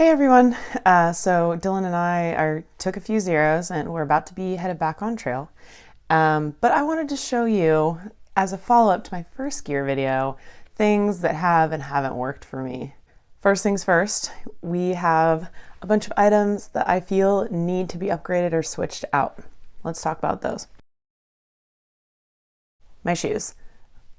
Hey everyone! So Dylan and I took a few zeros and we're about to be headed back on trail. But I wanted to show you, as a follow-up to my first gear video, things that have and haven't worked for me. First things first, we have a bunch of items that I feel need to be upgraded or switched out. Let's talk about those. My shoes.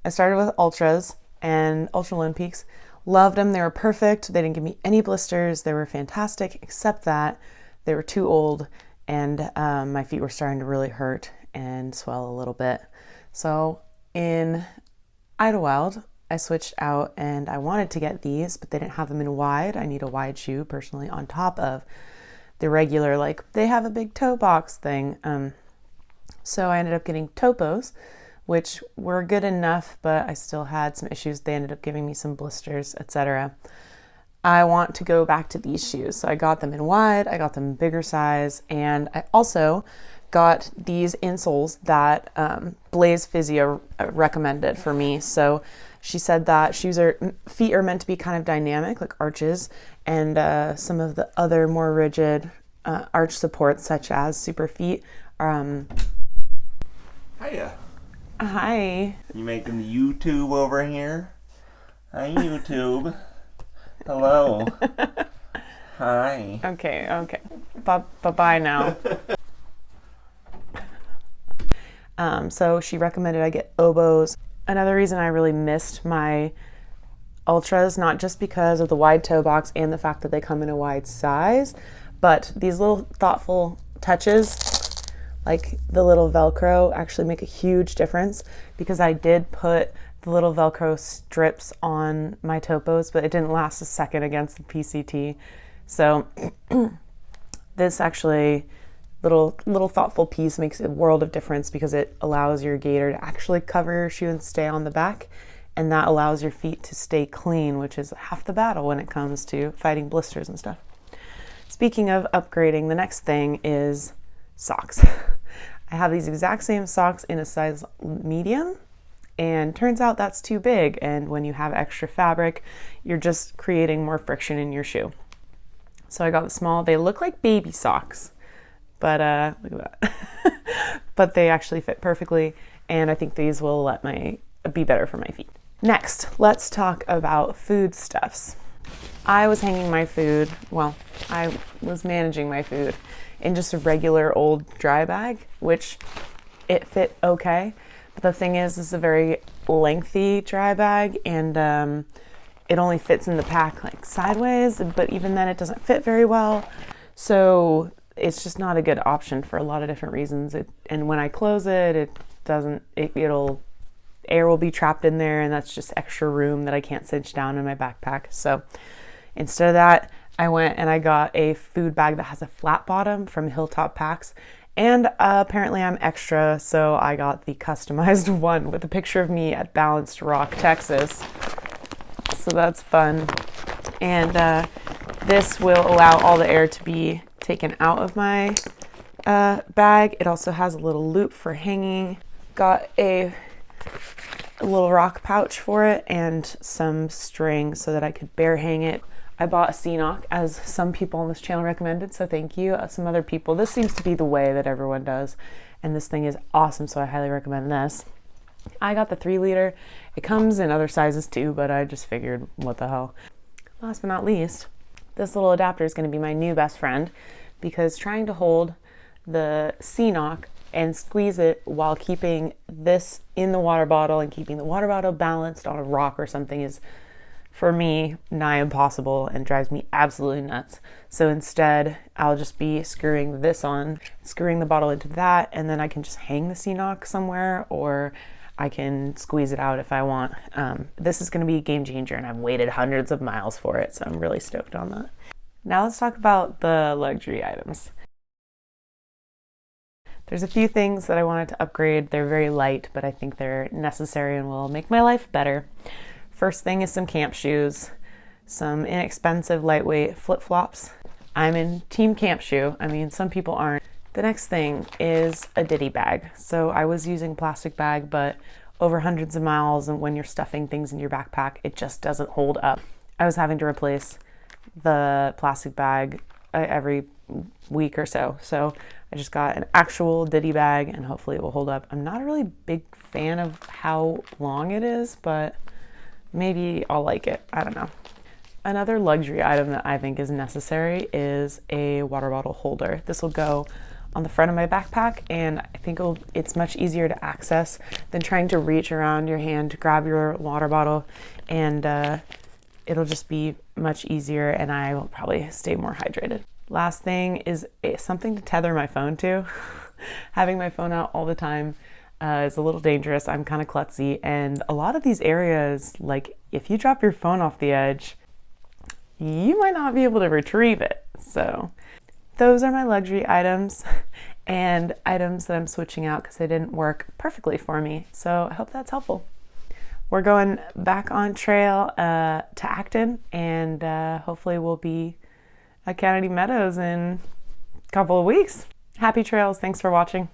I started with Ultras and Ultra Lone Peaks. Loved them. They were perfect. They didn't give me any blisters. They were fantastic, except that they were too old and my feet were starting to really hurt and swell a little bit. So in Idlewild, I switched out and I wanted to get these, but they didn't have them in wide. I need a wide shoe personally on top of the regular, like they have a big toe box thing. So I ended up getting Topos, which were good enough, but I still had some issues. They ended up giving me some blisters, etc. I want to go back to these shoes. So I got them in wide, I got them in bigger size, and I also got these insoles that Blaze Physio recommended for me. So she said that feet are meant to be kind of dynamic, like arches, and some of the other more rigid arch supports, such as super feet. Hiya. Hi. You making YouTube over here? Hi, YouTube. Hello. Hi. Okay. Bye-bye now. So she recommended I get Obos. Another reason I really missed my Ultras, not just because of the wide toe box and the fact that they come in a wide size, but these little thoughtful touches, like the little Velcro, actually make a huge difference, because I did put the little Velcro strips on my Topos, but it didn't last a second against the PCT. So this actually little thoughtful piece makes a world of difference, because it allows your gaiter to actually cover your shoe and stay on the back, and that allows your feet to stay clean, which is half the battle when it comes to fighting blisters and stuff. Speaking of upgrading, the next thing is socks. I have these exact same socks in a size medium, and turns out that's too big, and when you have extra fabric, you're just creating more friction in your shoe. So I got the small. They look like baby socks, but look at that. But they actually fit perfectly, and I think these will be better for my feet. Next, let's talk about foodstuffs. I was hanging my food, I was managing my food in just a regular old dry bag, which it fit okay. But the thing is, this is a very lengthy dry bag, and it only fits in the pack like sideways, but even then it doesn't fit very well. So it's just not a good option for a lot of different reasons. And when I close it, air will be trapped in there, and that's just extra room that I can't cinch down in my backpack. So instead of that, I went and I got a food bag that has a flat bottom from Hilltop Packs, and apparently I'm extra, so I got the customized one with a picture of me at Balanced Rock, Texas. So that's fun. And this will allow all the air to be taken out of my bag. It also has a little loop for hanging. Got a little rock pouch for it and some string so that I could bare hang it. I bought a C-Knock, as some people on this channel recommended, so thank you. Some other people, this seems to be the way that everyone does, and this thing is awesome, so I highly recommend this. I got the 3-liter. It comes in other sizes too, but I just figured, what the hell. Last but not least, this little adapter is going to be my new best friend, because trying to hold the C-Knock and squeeze it while keeping this in the water bottle and keeping the water bottle balanced on a rock or something is, for me, nigh impossible and drives me absolutely nuts. So instead, I'll just be screwing this on, screwing the bottle into that, and then I can just hang the C-Knock somewhere, or I can squeeze it out if I want. This is going to be a game changer, and I've waited hundreds of miles for it, so I'm really stoked on that. Now let's talk about the luxury items. There's a few things that I wanted to upgrade. They're very light, but I think they're necessary and will make my life better. First thing is some camp shoes, some inexpensive lightweight flip-flops. I'm in team camp shoe. I mean, some people aren't. The next thing is a ditty bag. So I was using plastic bag, but over hundreds of miles, and when you're stuffing things in your backpack, it just doesn't hold up. I was having to replace the plastic bag every week or so. So I just got an actual Diddy bag and hopefully it will hold up. I'm not a really big fan of how long it is, but maybe I'll like it. I don't know. Another luxury item that I think is necessary is a water bottle holder. This will go on the front of my backpack, and I think it's much easier to access than trying to reach around your hand to grab your water bottle, and it'll just be much easier, and I will probably stay more hydrated. Last thing is something to tether my phone to. Having my phone out all the time is a little dangerous. I'm kind of klutzy, and a lot of these areas, like if you drop your phone off the edge, you might not be able to retrieve it. So those are my luxury items and items that I'm switching out because they didn't work perfectly for me. So I hope that's helpful. We're going back on trail to Acton, and hopefully we'll be at Kennedy Meadows in a couple of weeks. Happy trails. Thanks for watching.